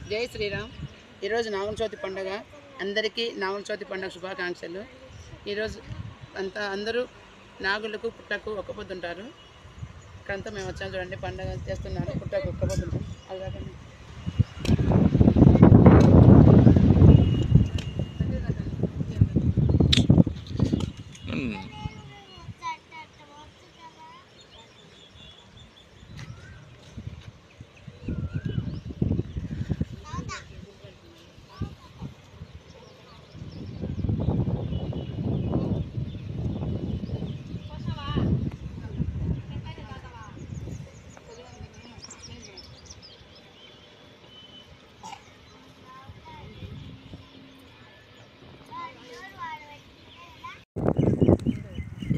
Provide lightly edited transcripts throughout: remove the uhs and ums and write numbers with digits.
జై శ్రీరామ్. ఈరోజు నాగుల చవితి పండుగ. అందరికీ నాగుల చవితి పండుగ శుభాకాంక్షలు. ఈరోజు అందరూ నాగులకు పుట్టకు ఒక్క పొద్దుంటారు. ఇక్కడంతా మేము వచ్చాము చూడండి, పండుగ చేస్తున్నారు. పుట్టకు ఒక్క పొద్దుంటాం. అలాగే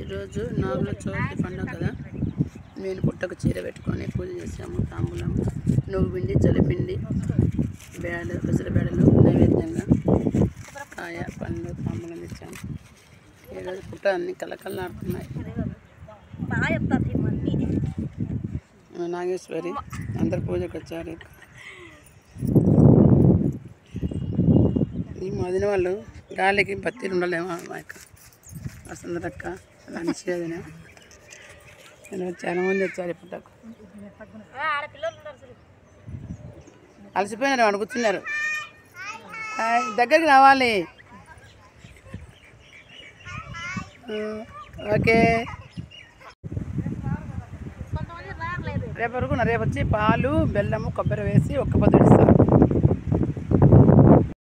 ఈరోజు నాగుల చవితి పండుగ కదా. నేను పుట్టకు చీర పెట్టుకొని పూజ చేసాము. తాంబూలం, నువ్వు పిండి, చలిపిండి, పెసర బేడలు నైవేద్యంగా, కాయ, పండ్లు, తాంబూలం తెచ్చాము. ఈరోజు పుట్ట అన్ని కలకలలాడుతున్నాయి. నాగేశ్వరి అందరు పూజకు వచ్చారు. ఈ మదిన వాళ్ళు గాలికి బత్తీలు ఉండలేమో. మా యొక్క వస్తుందక్క అలా నిశ్చేదనే చాలా మంది వచ్చారు. పుట్టకు అలసిపోయినారు, వాడు కూర్చున్నారు. దగ్గరికి రావాలి. ఓకే, రేపు వరకు రేపు వచ్చి పాలు, బెల్లము, కొబ్బరి వేసి ఒక్క పొద్దు ఇస్తారు.